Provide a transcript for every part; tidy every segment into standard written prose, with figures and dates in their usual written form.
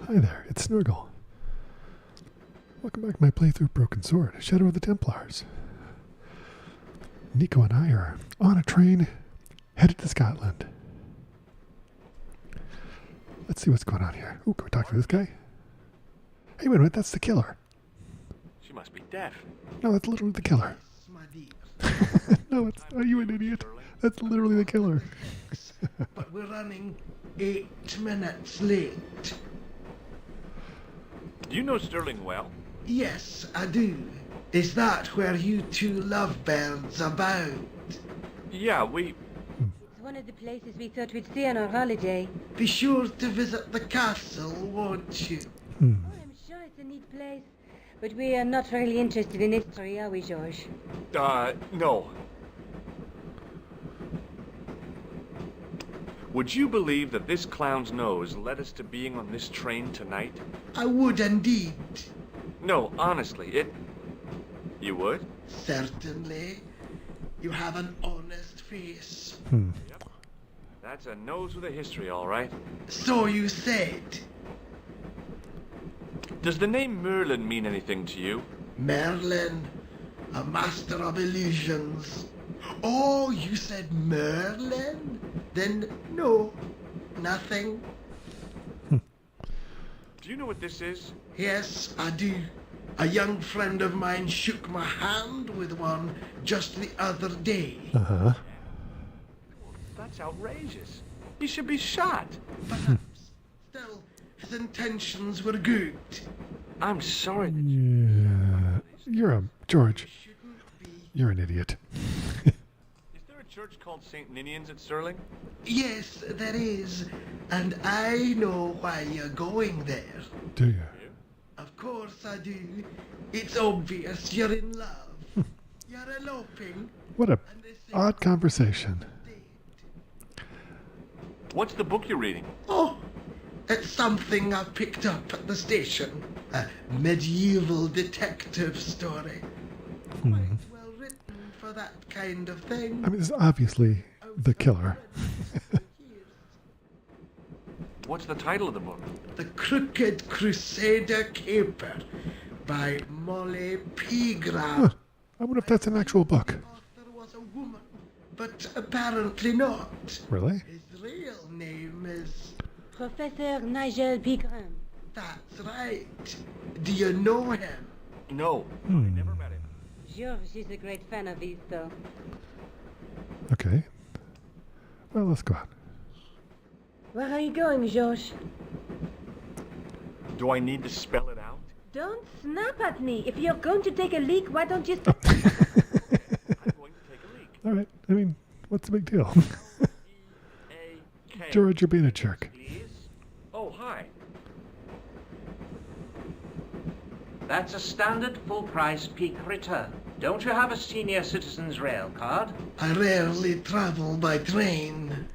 Hi there, it's Snurgle. Welcome back to my playthrough of Broken Sword, Shadow of the Templars. Nico and I are on a train headed to Scotland. Let's see what's going on here. Ooh, can we talk to this guy? Hey, wait a minute, that's the killer. She must be deaf. No, that's literally the killer. No, it's, are you an idiot? That's literally the killer. But we're running 8 minutes late. Do you know Sterling well? Yes, I do. Is that where you two lovebirds abound? Yeah, we... It's one of the places we thought we'd see on our holiday. Be sure to visit the castle, won't you? Oh, I'm sure it's a neat place. But we are not really interested in history, are we, George? no. Would you believe that this clown's nose led us to being on this train tonight? I would indeed. No, honestly, You would? Certainly. You have an honest face. Yep. That's a nose with a history, all right. So you said. Does the name Merlin mean anything to you? Merlin, a master of illusions. Oh, you said Merlin? Then no, nothing. Do you know what this is? Yes, I do. A young friend of mine shook my hand with one just the other day. Uh-huh. That's outrageous. He should be shot. Perhaps. Still, his intentions were good. I'm sorry that Yeah. George, Shouldn't be. you're an idiot. Is there a church called St. Ninian's at Sterling? Yes, there is. And I know why you're going there. Do you? Of course I do. It's obvious you're in love. You're eloping. What a And they say odd conversation. date. What's the book you're reading? Oh, it's something I picked up at the station. A medieval detective story. Quite well written for that kind of thing. I mean, this is obviously the killer. What's the title of the book? The Crooked Crusader Caper by Molly Pegram. Huh. I wonder if that's an actual book. The author was a woman, but apparently not. Really? His real name is... Professor Nigel Pegram. That's right. Do you know him? No, I never met him. George is a great fan of these, though. Okay. Well, let's go on. Where are you going, George? Do I need to spell it out? Don't snap at me. If you're going to take a leak, why don't you stop? I'm going to take a leak. All right. I mean, what's the big deal? E-A-K. George, you're being a jerk. Please? Oh, hi. That's a standard full-price peak return. Don't you have a senior citizen's rail card? I rarely travel by train.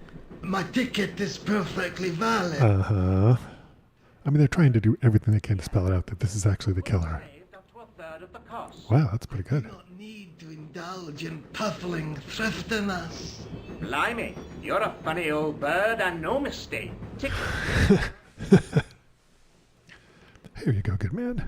My ticket is perfectly valid. Uh-huh. I mean, they're trying to do everything they can to spell it out that this is actually the killer. Saved up to a third of the cost. Wow, that's pretty I good. do not need to indulge in puffling thriftiness. Blimey, you're a funny old bird and no mistake. Ticket. Here you go, good man.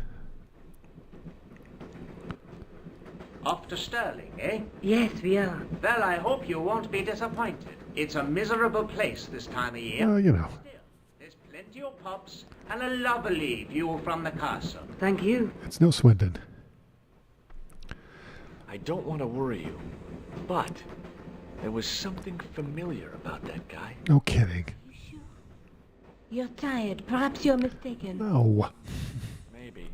Off to Sterling, eh? Yes, we are. Well, I hope you won't be disappointed. It's a miserable place this time of year. Well, you know. Still, there's plenty of pubs and a lovely view from the castle. Thank you. It's no Swindon. I don't want to worry you, but there was something familiar about that guy. No kidding. You're tired. Perhaps you're mistaken. No. Maybe.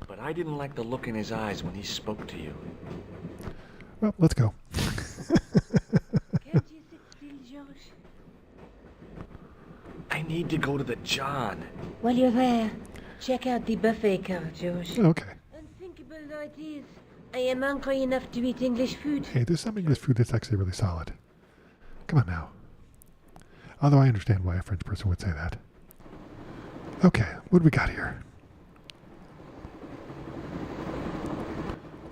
But I didn't like the look in his eyes when he spoke to you. Well, let's go. Can't you sit still, George? I need to go to the John. While you're there, check out the buffet car, George. Okay. Unthinkable though it is, I am hungry enough to eat English food. Hey, there's some English food that's actually really solid. Come on now. Although I understand why a French person would say that. Okay, what do we got here?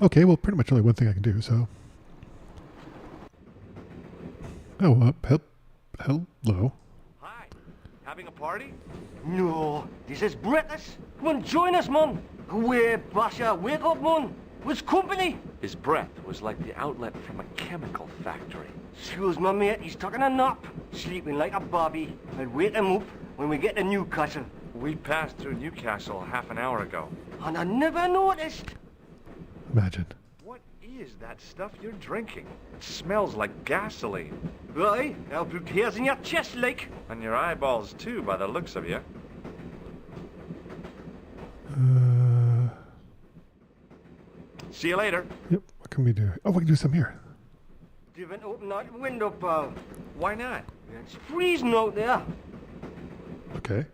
Okay, well, pretty much only one thing I can do, so... Oh, hello. Hi. Have having a party? No, this is breakfast. Come on, join us, man. Away, Basha, wake up, man. What's company? His breath was like the outlet from a chemical factory. Excuse my mate, he's taking a nap. Sleeping like a bobby. I'll wake him up when we get to Newcastle. We passed through Newcastle half an hour ago. And I never noticed. Imagine. What is that stuff you're drinking? It smells like gasoline. Right, I'll put hairs in your chest, like. And your eyeballs, too, by the looks of you. See you later. Yep. What can we do? Oh, we can do some here. Didn't open that window, pal. Why not? It's freezing out there. Okay.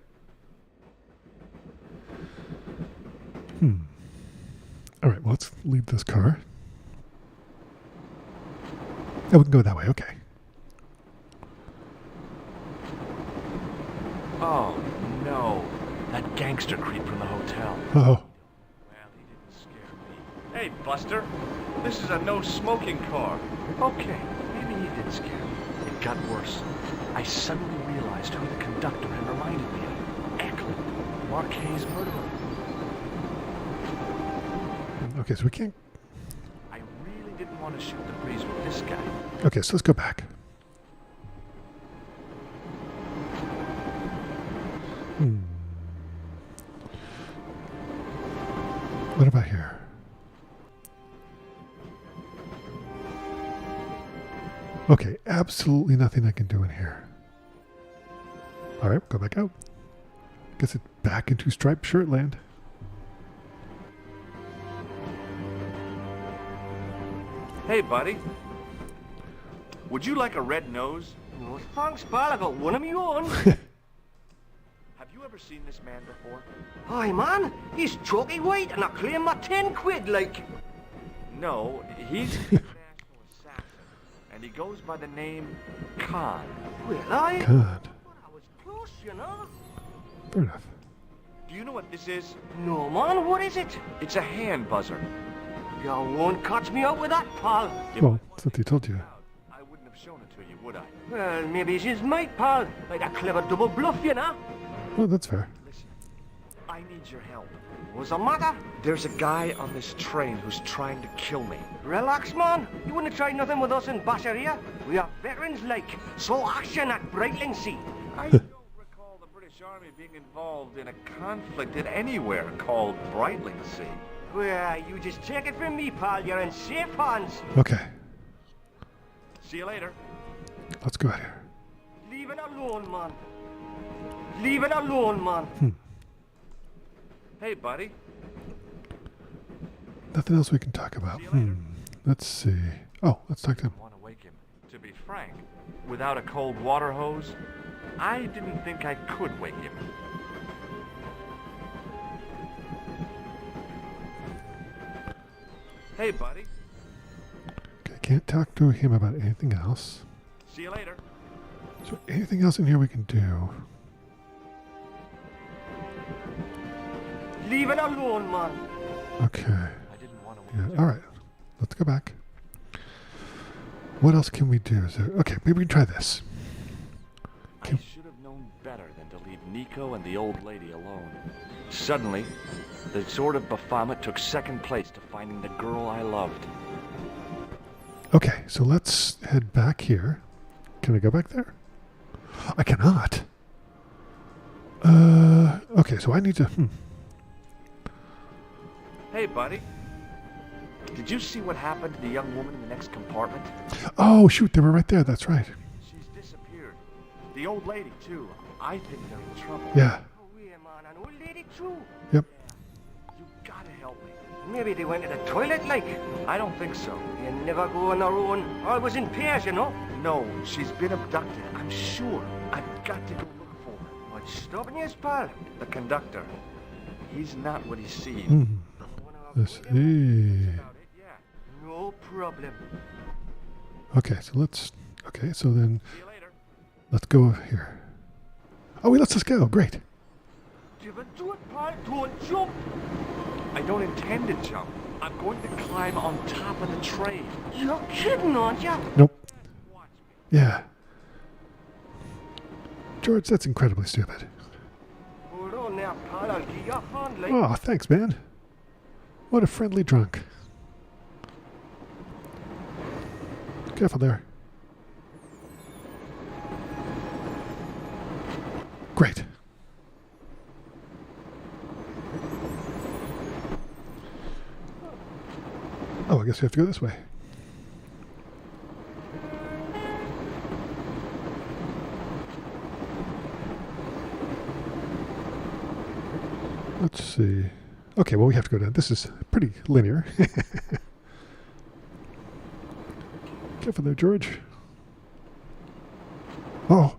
All right, well, let's leave this car. Oh, we can go that way. Okay. Oh, no. That gangster creep from the hotel. Oh. Well, he didn't scare me. Hey, Buster. This is a no-smoking car. Okay, maybe he did scare me. It got worse. I suddenly realized who the conductor had reminded me of. Eklund, Marquet's murderer. Okay, so we can't. I really didn't want to shoot the breeze with this guy. Okay, so let's go back. What about here? Okay, absolutely nothing I can do in here. All right, go back out. Guess it's back into striped shirt land. Hey, buddy. Would you like a red nose? No thanks, pal. I got one of my own. Have you ever seen this man before? Aye, man. He's chalky white and I claim my 10 quid, like. No, he's an international assassin, and he goes by the name Khan. Well, God. I was close, you know. Fair enough. Do you know what this is? No, man, what is it? It's a hand buzzer. You won't catch me out with that, pal. Well, that's what they told you. I wouldn't have shown it to you, would I? Well, maybe she's mate, pal. Like a clever double bluff, you know. Oh, that's fair. Listen, I need your help. What's the matter? There's a guy on this train who's trying to kill me. Relax, man. You wouldn't try nothing with us in Basharia. We are veterans, like. So action at Brightlingsea. I don't recall the British Army being involved in a conflict in anywhere called Brightlingsea. Well, you just take it from me, pal. You're in safe hands. Okay, See you later. let's go out here. Leave it alone, man. Leave it alone, man. Hey, buddy. Nothing else we can talk about. See you later. Let's see. Oh, let's talk to him. I want to wake him. To be frank, without a cold water hose, I didn't think I could wake him. Hey, buddy. Okay, can't talk to him about anything else. See you later. So anything else in here we can do? Leave it alone, man. Okay. I didn't want to wake Yeah. All right. Let's go back. What else can we do? Is there, okay, maybe we can try this. I should have known better than to leave Nico and the old lady alone. Suddenly, the sword of Baphomet took second place to finding the girl I loved. Okay, so let's head back here. Can I go back there? I cannot. Okay, so I need to. Hey, buddy. Did you see what happened to the young woman in the next compartment? Oh, shoot, they were right there. That's right. She's disappeared. The old lady, too. I think they're in trouble. Yeah. Oh, yeah, man. An old lady, too. Yep. You gotta help me. Maybe they went to the toilet, like. I don't think so. They never go on their own. Always in pairs, you know. No, she's been abducted. I'm sure. I've got to go look for her. What's stopping you, pal? The conductor. He's not what he seems. Let's see. No problem. Okay, so let's. Okay, so then See you later. let's go here. Oh, wait, let's just go. Great. Do it, pal. Don't jump. I don't intend to jump. I'm going to climb on top of the train. You're kidding, aren't you? Nope. Watch me. Yeah. George, that's incredibly stupid. Hold on now, pal. I'll give you a hand, like. Oh, thanks, man. What a friendly drunk. Careful there. Great. Oh, I guess we have to go this way. Let's see. Okay, well, we have to go down. This is pretty linear. Careful there, George. Oh.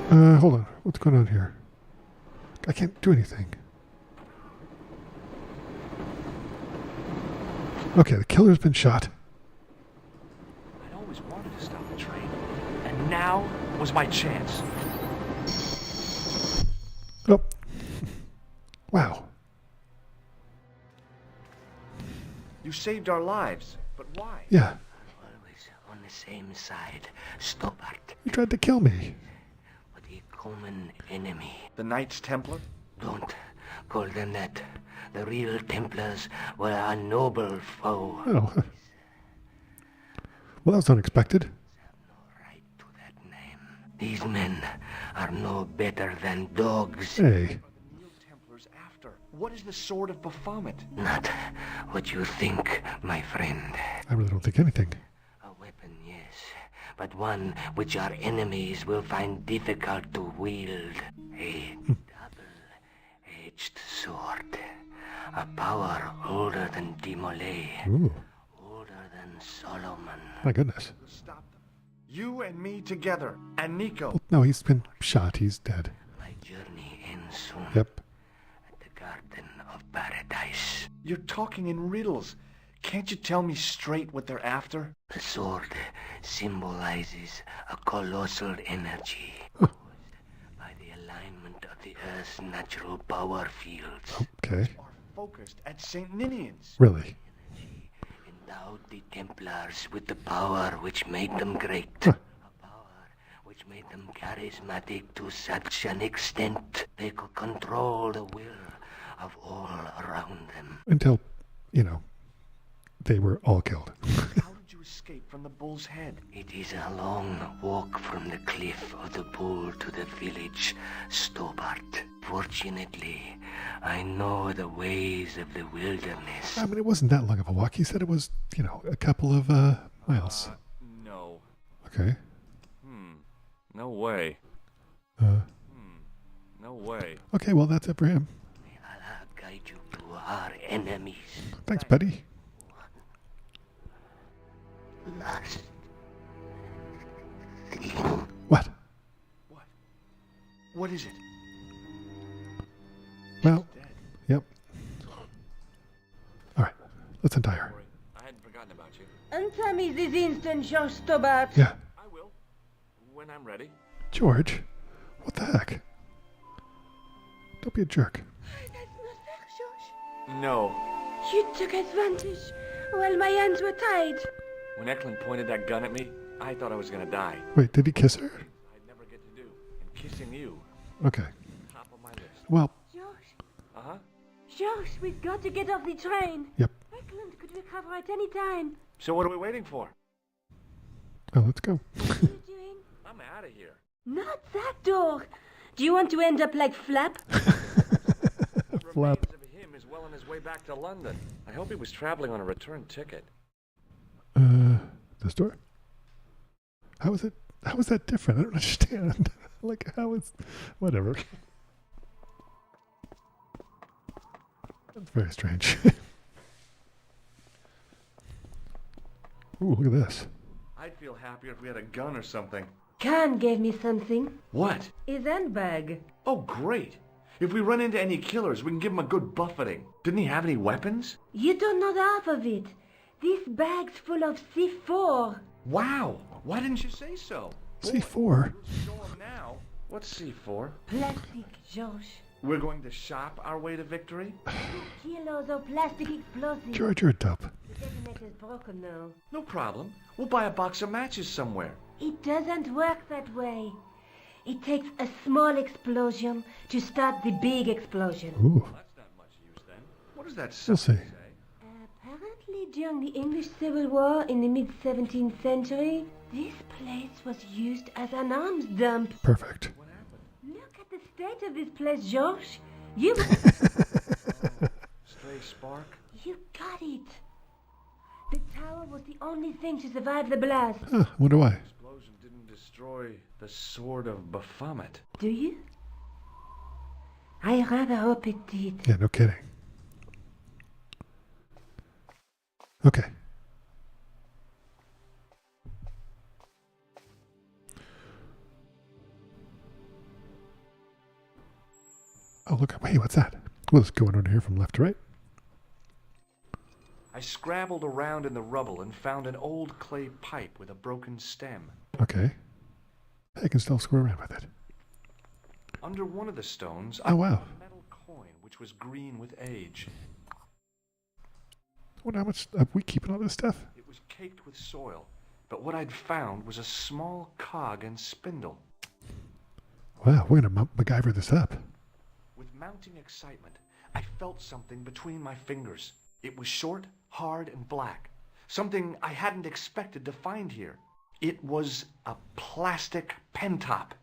Hold on. What's going on here? I can't do anything. Okay, the killer's been shot. I'd always wanted to stop the train, and now was my chance. Oh. Wow. You saved our lives, but why? Yeah. Always on the same side. Stobart, You tried to kill me. but a common enemy. The Knights Templar? Don't call them that. The real Templars were a noble foe. Oh. Well, that was unexpected. Right to that name. These men are no better than dogs. Hey. Real Templars after. What is the Sword of Baphomet? Not what you think, my friend. I really don't think anything. A weapon, yes, but one which our enemies will find difficult to wield. A double-edged sword. A power older than Demolay. Ooh. Older than Solomon. My goodness. Stop them. You and me together, and Nico. Well, no, he's been shot. He's dead. My journey ends soon. Yep. At the Garden of Paradise. You're talking in riddles. Can't you tell me straight what they're after? The sword symbolizes a colossal energy. Huh. By the alignment of the Earth's natural power fields. Okay. Are focused at St. Ninian's. Really? Endowed the Templars with the power which made them great. Huh. A power which made them charismatic to such an extent they could control the will of all around them. Until, you know, they were all killed. How did you escape from the bull's head? It is a long walk from the cliff of the Bull to the village, Stobart. Fortunately, I know the ways of the wilderness. I mean, it wasn't that long of a walk. He said it was, you know, a couple of miles. No. Okay. No way. Uh, No way. okay, well, that's it for him. May Allah guide you to our enemies. Thanks, buddy. Last thing. What? What? What is it? Well, Dead. yep. All right, let's untie her. I hadn't forgotten about you. Untie me this instant, George Stobart. Yeah. I will. When I'm ready. George, what the heck? Don't be a jerk. That's not fair, George. No. You took advantage while my hands were tied. When Eklund pointed that gun at me, I thought I was gonna die. Wait, did he kiss her? I'd never get to do. And kissing you, Okay. top of my list. Well, George, Uh-huh. George, we've got to get off the train. yep. Eklund could recover at any time. So what are we waiting for? Oh, let's go. What are you doing? I'm out of here. Not that door. Do you want to end up like Flap? Flap. Remains of him is well on his way back to London. I hope he was traveling on a return ticket. This door? How is it? How is that different? I don't understand. Like, how is... Whatever. That's very strange. Ooh, look at this. I'd feel happier if we had a gun or something. Khan gave me something. What? His handbag. Oh, great. If we run into any killers, we can give them a good buffeting. Didn't he have any weapons? You don't know the half of it. This bag's full of C4. Wow. Why didn't you say so? C4? We'll show 'em now. What's C4? Plastic, George. We're going to shop our way to victory? 2 kilos of plastic explosives. George, you're a dope. The detonator's broken now. No problem. We'll buy a box of matches somewhere. It doesn't work that way. It takes a small explosion to start the big explosion. Ooh. That's not much use then. What does that We'll sign see. say? Apparently during the English Civil War in the mid-17th century, this place was used as an arms dump. Perfect. What happened? Look at the state of this place, George. You Stray spark? You got it. The tower was the only thing to survive the blast. Huh, wonder why. Explosion didn't destroy the sword of Baphomet. Do you? I rather hope it did. Yeah, no kidding. Okay. Oh, look. Wait, what's that? Well, it's going on here from left to right. I scrabbled around in the rubble and found an old clay pipe with a broken stem. Okay. I can still screw around with it. Under one of the stones, Oh, wow. found a metal coin which was green with age. I wonder how much are we keeping all this stuff? It was caked with soil, but what I'd found was a small cog and spindle. Wow, we're going to MacGyver this up. With mounting excitement, I felt something between my fingers. It was short, hard, and black. Something I hadn't expected to find here. It was a plastic pen top.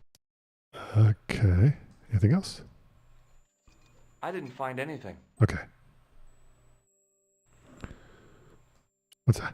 Okay. Anything else? I didn't find anything. Okay. What's that?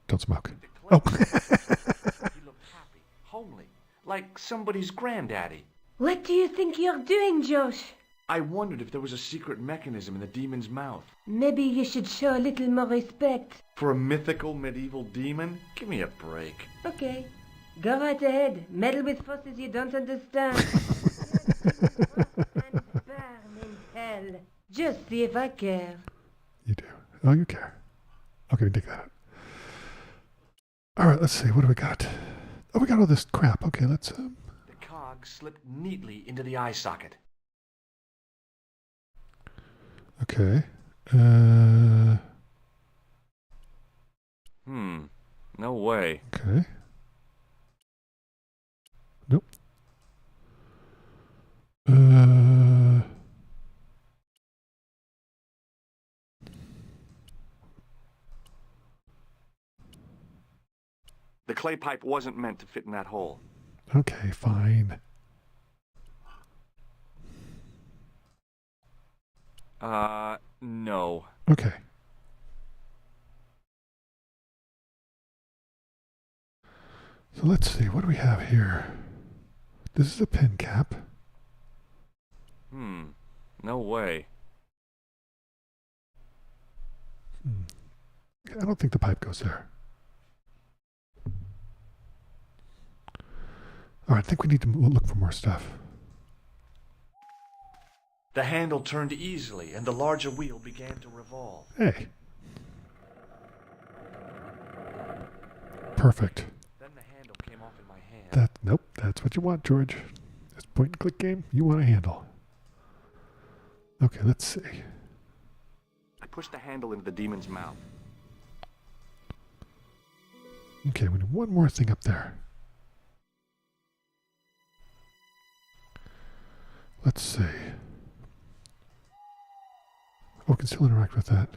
Don't smoke. Oh. He looked happy, homely, like somebody's granddaddy. What do you think you're doing, Josh? I wondered if there was a secret mechanism in the demon's mouth. Maybe you should show a little more respect. For a mythical medieval demon? Give me a break. Okay. Go right ahead. Meddle with forces you don't understand. And burn in hell. Just see if I care. You do. Oh, you care. Okay, take that out. All right, let's see. What do we got? Oh, we got all this crap. Okay, let's... The cog slipped neatly into the eye socket. Okay. No way. Okay. Nope. The clay pipe wasn't meant to fit in that hole. Okay, fine. No. Okay. So let's see. What do we have here? This is a pen cap. No way. I don't think the pipe goes there. All right, I think we need to look for more stuff. The handle turned easily, and the larger wheel began to revolve. Hey. Perfect. Then the handle came off in my hand. Nope, that's what you want, George. This point and click game, you want a handle. Okay, let's see. I pushed the handle into the demon's mouth. Okay, we need one more thing up there. Let's see. Oh, we can still interact with that.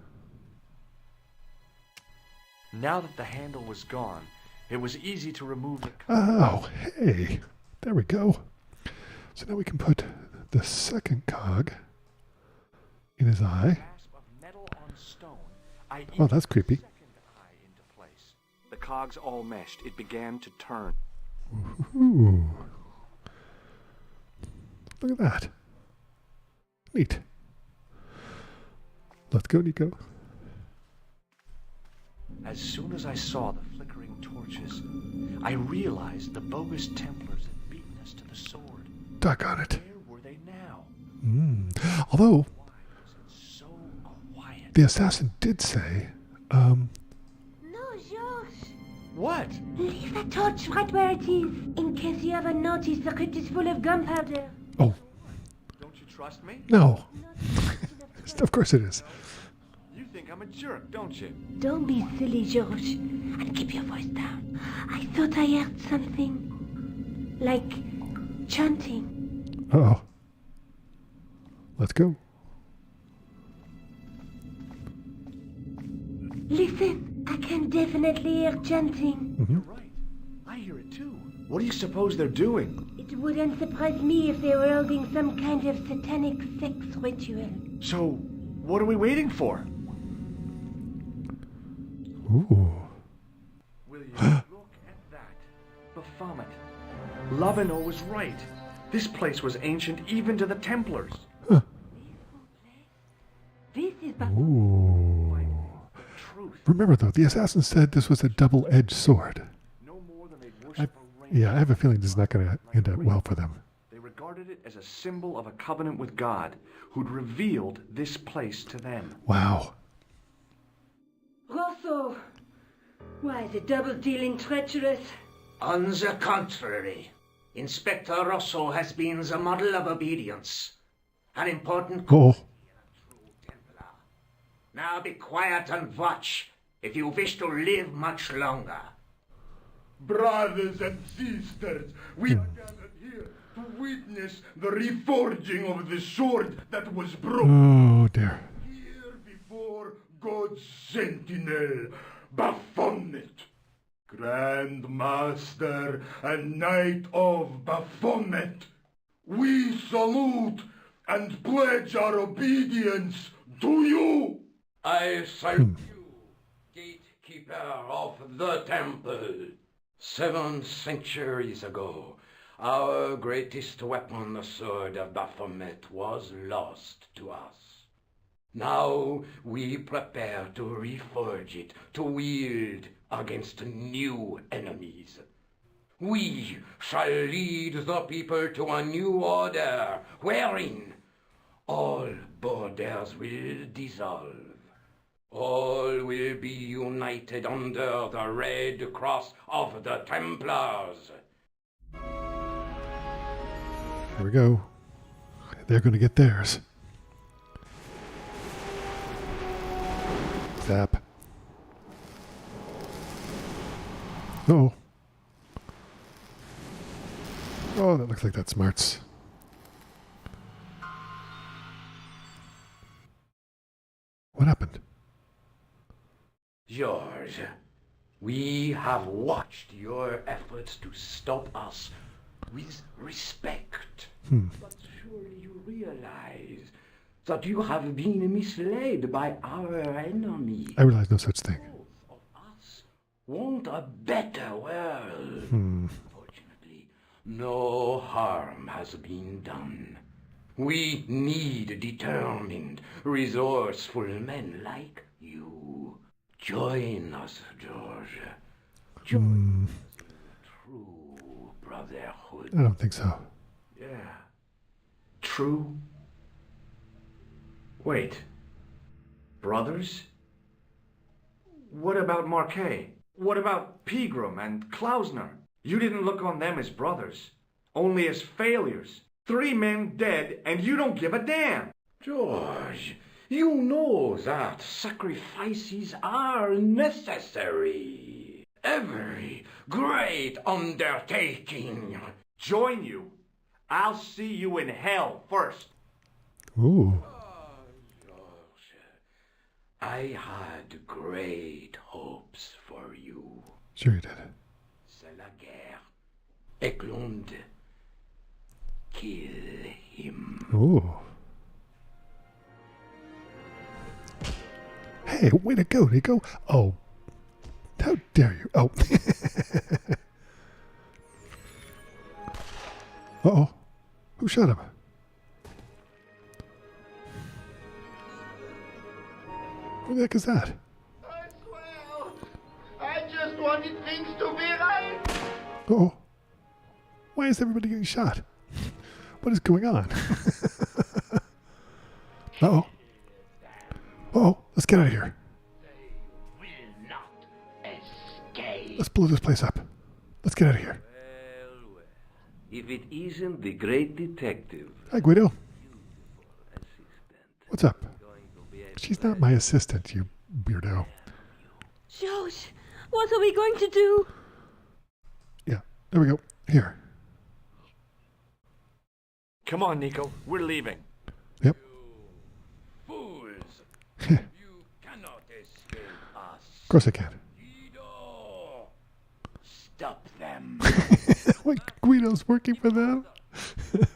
Now that the handle was gone, it was easy to remove the Oh, hey. There we go. So now we can put the second cog in his eye. grasp of metal on stone. I Oh, that's eased the creepy. second eye into place. The cogs all meshed. It began to turn. Ooh. Look at that. Neat. Let's go, Nico. As soon as I saw the flickering torches, I realized the bogus Templars had beaten us to the sword. Doggone it. Where were they now? Although, Why was it so quiet? the assassin did say, No, George. What? Leave the torch right where it is, in case you haven't noticed the crypt is full of gunpowder? Oh, Don't you trust me? no. Of course it is. You think I'm a jerk, don't you? Don't be silly, George. And keep your voice down. I thought I heard something. Like chanting. Uh-oh. Let's go. Listen, I can definitely hear chanting. You're right. I hear it too. What do you suppose they're doing? It wouldn't surprise me if they were holding some kind of satanic sex ritual. So, what are we waiting for? Ooh. Will you look at that? Baphomet. Lavino was right. This place was ancient even to the Templars. This is Ooh. Truth. Remember, though, the assassin said this was a double-edged sword. No more than they worship a rain. Yeah, I have a feeling this is not going to end up well for them. They regarded it as a symbol of a covenant with God, who'd revealed this place to them. Wow. Rosso. Why, the double dealing treacherous. On the contrary, Inspector Rosso has been the model of obedience. An important Oh. Templar. Now be quiet and watch, if you wish to live much longer. Brothers and sisters, we are gathered here to witness the reforging of the sword that was broken Oh, dear. here before God's sentinel, Baphomet. Grand Master and Knight of Baphomet, we salute and pledge our obedience to you. I salute you, gatekeeper of the temple. 7 centuries ago, our greatest weapon, the sword of Baphomet, was lost to us. Now we prepare to reforge it, to wield against new enemies. We shall lead the people to a new order, wherein all borders will dissolve. All will be united under the red cross of the Templars. Here we go. They're going to get theirs. Zap. Oh. Oh, that looks like that smarts. What happened? George, we have watched your efforts to stop us with respect. But surely you realize that you have been misled by our enemy. I realize no such thing. Both of us want a better world. Fortunately, no harm has been done. We need determined, resourceful men like you. Join us, George. Join us in true brotherhood. I don't think so. Yeah. True. Wait. Brothers? What about Marquet? What about Pegram and Klausner? You didn't look on them as brothers, only as failures. 3 men dead, and you don't give a damn. George, you know that sacrifices are necessary. Every great undertaking. Join you. I'll see you in hell first. Ooh. George, I had great hopes for you. Sure you did. C'est la guerre. Eklund, kill him. Ooh. Hey, way to go, Nico. Oh. How dare you? Oh. Uh-oh. Who shot him? Who the heck is that? I swear, I just wanted things to be right. Uh-oh. Why is everybody getting shot? What is going on? Uh-oh. Uh-oh. Let's get out of here. Will not escape. Let's blow this place up. Let's get out of here. Well, well. If it isn't the great detective. Hi, Guido. What's up? She's not my assistant, you weirdo. George, what are we going to do? Yeah, there we go. Here. Come on, Nico. We're leaving. Yep. Fools! You cannot escape us. Of course I can. Guido! Stop them. Wait, Guido's working for them? That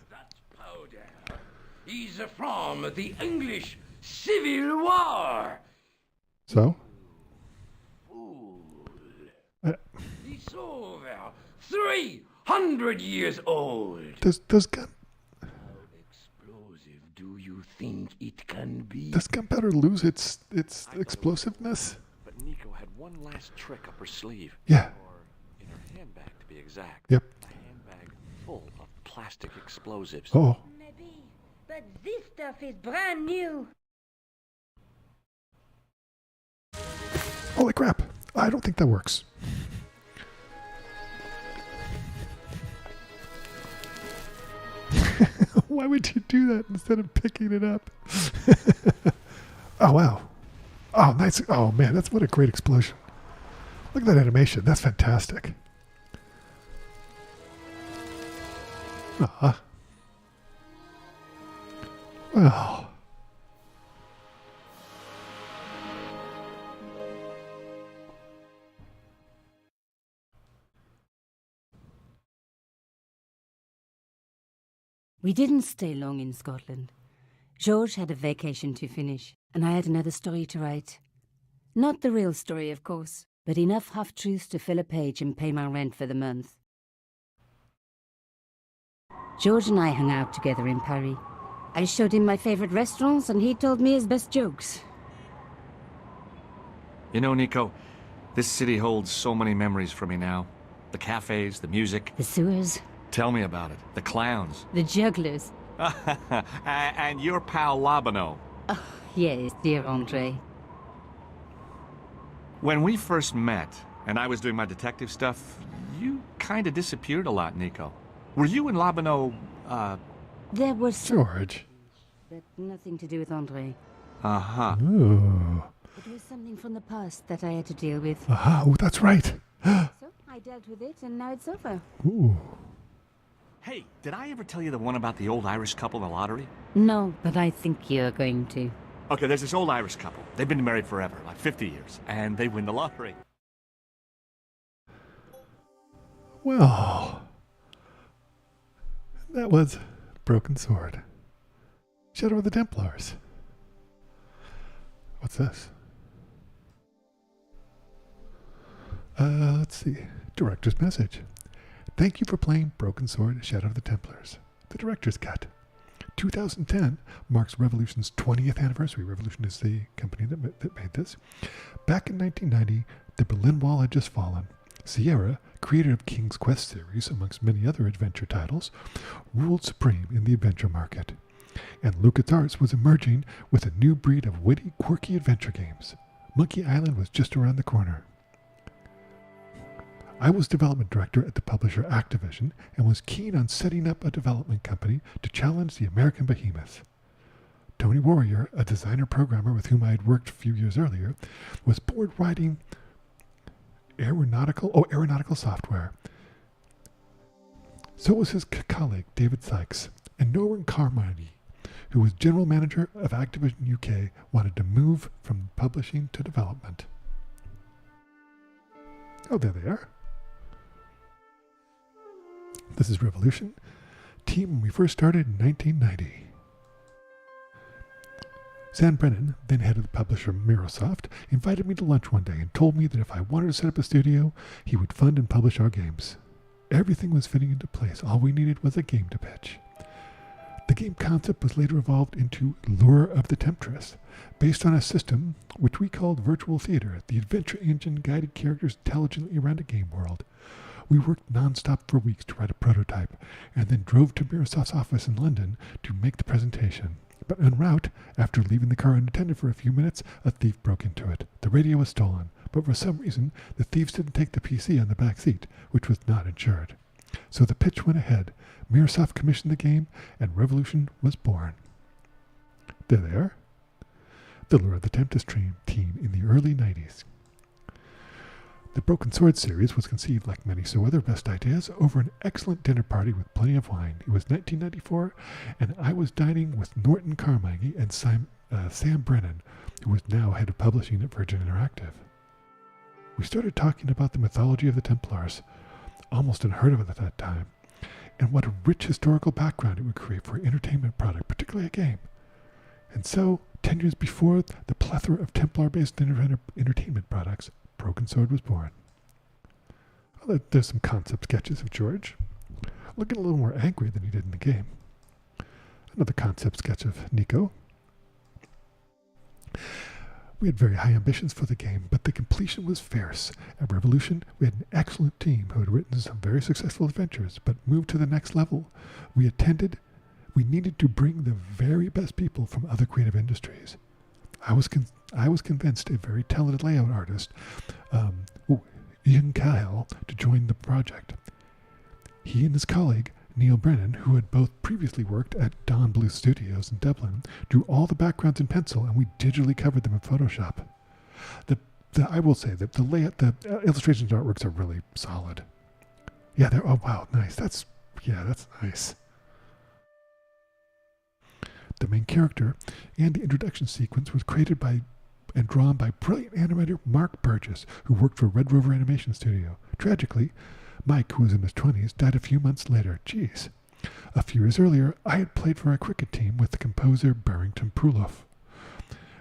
powder. He's from the English Civil War. So? Fool. Uh, He's over 300 years old. does gun... How explosive do you think it can be? Does gunpowder lose its explosiveness? But Nico had one last trick up her sleeve. Yeah. Or in her handbag, to be exact. Yep. A handbag full of plastic explosives. Oh. Maybe, but this stuff is brand new. Holy crap. I don't think that works. Why would you do that instead of picking it up? Oh, wow. Oh, nice. Oh, man, that's what a great explosion. Look at that animation. That's fantastic. Well. We didn't stay long in Scotland. George had a vacation to finish, and I had another story to write. Not the real story, of course, but enough half-truths to fill a page and pay my rent for the month. George and I hung out together in Paris. I showed him my favorite restaurants, and he told me his best jokes. You know, Nico, this city holds so many memories for me now. The cafes, the music. The sewers. Tell me about it. The clowns. The jugglers. And your pal Labano. Oh, yes, dear Andre. When we first met, and I was doing my detective stuff, you kind of disappeared a lot, Nico. Were you and Labano, There was George. but nothing to do with Andre. Uh-huh. Ooh. It was something from the past that I had to deal with. Aha. Oh, that's right. So I dealt with it, and now it's over. Ooh. Hey, did I ever tell you the one about the old Irish couple in the lottery? No, but I think you're going to. Okay, there's this old Irish couple. They've been married forever, like 50 years, and they win the lottery. Well, that was Broken Sword. Shadow of the Templars. What's this? Let's see. Director's message. Thank you for playing Broken Sword, Shadow of the Templars. The director's cut. 2010 marks Revolution's 20th anniversary. Revolution is the company that made this. Back in 1990, the Berlin Wall had just fallen. Sierra, creator of King's Quest series, amongst many other adventure titles, ruled supreme in the adventure market. And LucasArts was emerging with a new breed of witty, quirky adventure games. Monkey Island was just around the corner. I was development director at the publisher Activision and was keen on setting up a development company to challenge the American behemoth. Tony Warrior, a designer programmer with whom I had worked a few years earlier, was bored writing aeronautical software. So was his colleague David Sykes, and Norman Carmody, who was general manager of Activision UK, wanted to move from publishing to development. Oh, there they are. This is Revolution. Team when we first started in 1990. Sam Brennan, then head of the publisher Microsoft, invited me to lunch one day and told me that if I wanted to set up a studio, he would fund and publish our games. Everything was fitting into place. All we needed was a game to pitch. The game concept was later evolved into Lure of the Temptress, based on a system which we called Virtual Theater. The adventure engine guided characters intelligently around a game world. We worked non-stop for weeks to write a prototype, and then drove to Microsoft's office in London to make the presentation. But en route, after leaving the car unattended for a few minutes, a thief broke into it. The radio was stolen, but for some reason, the thieves didn't take the PC on the back seat, which was not insured. So the pitch went ahead. Microsoft commissioned the game, and Revolution was born. There they are. The Lure of the Tempest team in the early 90s. The Broken Sword series was conceived, like many so other best ideas, over an excellent dinner party with plenty of wine. It was 1994, and I was dining with Norton Carmine and Sam Brennan, who was now head of publishing at Virgin Interactive. We started talking about the mythology of the Templars, almost unheard of at that time, and what a rich historical background it would create for an entertainment product, particularly a game. And so, 10 years before the plethora of Templar-based entertainment products, Broken Sword was born. There's some concept sketches of George, looking a little more angry than he did in the game. Another concept sketch of Nico. We had very high ambitions for the game, but the completion was fierce. At Revolution, we had an excellent team who had written some very successful adventures, but moved to the next level. We needed to bring the very best people from other creative industries. I was convinced a very talented layout artist, Ian Cahill, to join the project. He and his colleague, Neil Brennan, who had both previously worked at Dawn Blue Studios in Dublin, drew all the backgrounds in pencil, and we digitally covered them in Photoshop. I will say that the layout, the illustrations and artworks are really solid. Yeah, oh wow, nice. That's nice. The main character and the introduction sequence was created by and drawn by brilliant animator Mark Burgess, who worked for Red Rover Animation Studio. Tragically, Mike, who was in his 20s, died a few months later. Jeez. A few years earlier, I had played for a cricket team with the composer Barrington Pruloff.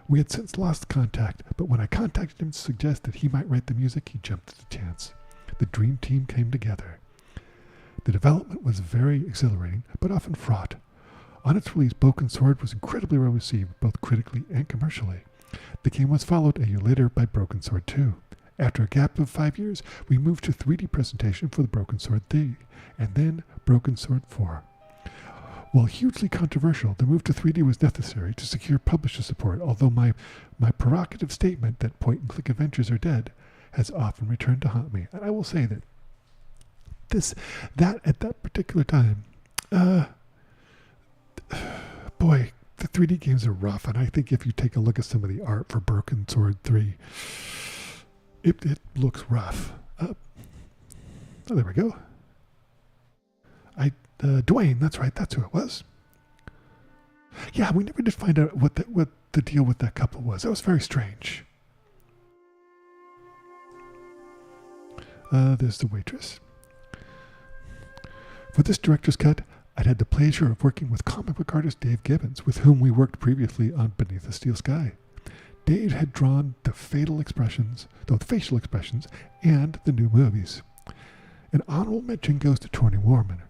We had since lost contact, but when I contacted him to suggest that he might write the music, he jumped at the chance. The dream team came together. The development was very exhilarating, but often fraught. On its release, Broken Sword was incredibly well received, both critically and commercially. The game was followed a year later by Broken Sword 2. After a gap of 5 years, we moved to 3D presentation for the Broken Sword 3, and then Broken Sword 4. While hugely controversial, the move to 3D was necessary to secure publisher support, although my provocative statement that point-and-click adventures are dead has often returned to haunt me. And I will say that at that particular time, boy, the 3D games are rough, and I think if you take a look at some of the art for Broken Sword 3, it looks rough. Oh, there we go. Dwayne, that's right, that's who it was. Yeah, we never did find out what the deal with that couple was. That was very strange. There's the waitress. For this director's cut, I'd had the pleasure of working with comic book artist Dave Gibbons, with whom we worked previously on Beneath the Steel Sky. Dave had drawn the facial expressions, and the new movies. An honorable mention goes to Tony Warman,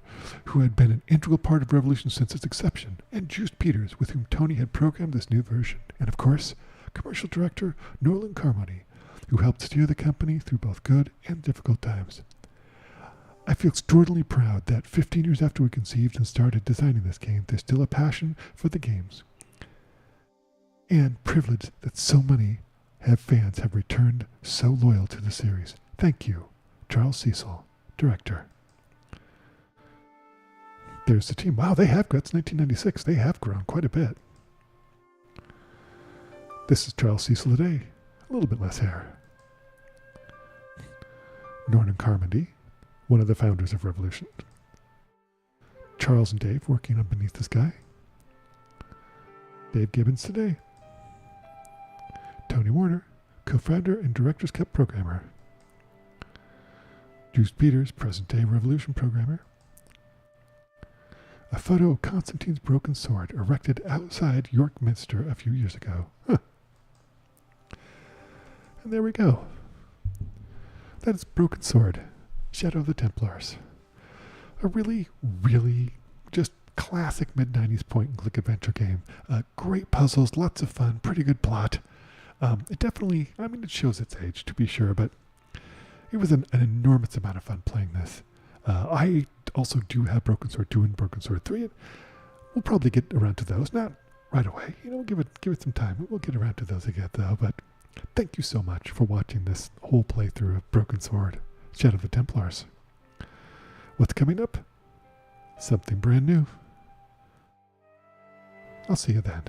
who had been an integral part of Revolution since its inception, and Juice Peters, with whom Tony had programmed this new version, and of course, commercial director Norland Carmody, who helped steer the company through both good and difficult times. I feel extraordinarily proud that 15 years after we conceived and started designing this game, there's still a passion for the games. And privileged that so many fans have returned so loyal to the series. Thank you, Charles Cecil, director. There's the team. Wow, that's 1996. They have grown quite a bit. This is Charles Cecil today. A little bit less hair. Norman Carmody, one of the founders of Revolution. Charles and Dave working on Beneath the Sky. Dave Gibbons today. Tony Warner, co-founder and Director's Cut programmer. Juice Peters, present-day Revolution programmer. A photo of Constantine's broken sword erected outside York Minster a few years ago. Huh. And there we go. That is Broken Sword, Shadow of the Templars. A really, really just classic mid-90s point-and-click adventure game. Great puzzles, lots of fun, pretty good plot. It definitely, it shows its age, to be sure, but it was an enormous amount of fun playing this. I also do have Broken Sword 2 and Broken Sword 3. We'll probably get around to those. Not right away. We'll give it some time. We'll get around to those again, though. But thank you so much for watching this whole playthrough of Broken Sword, Shadow of the Templars. What's coming up? Something brand new. I'll see you then.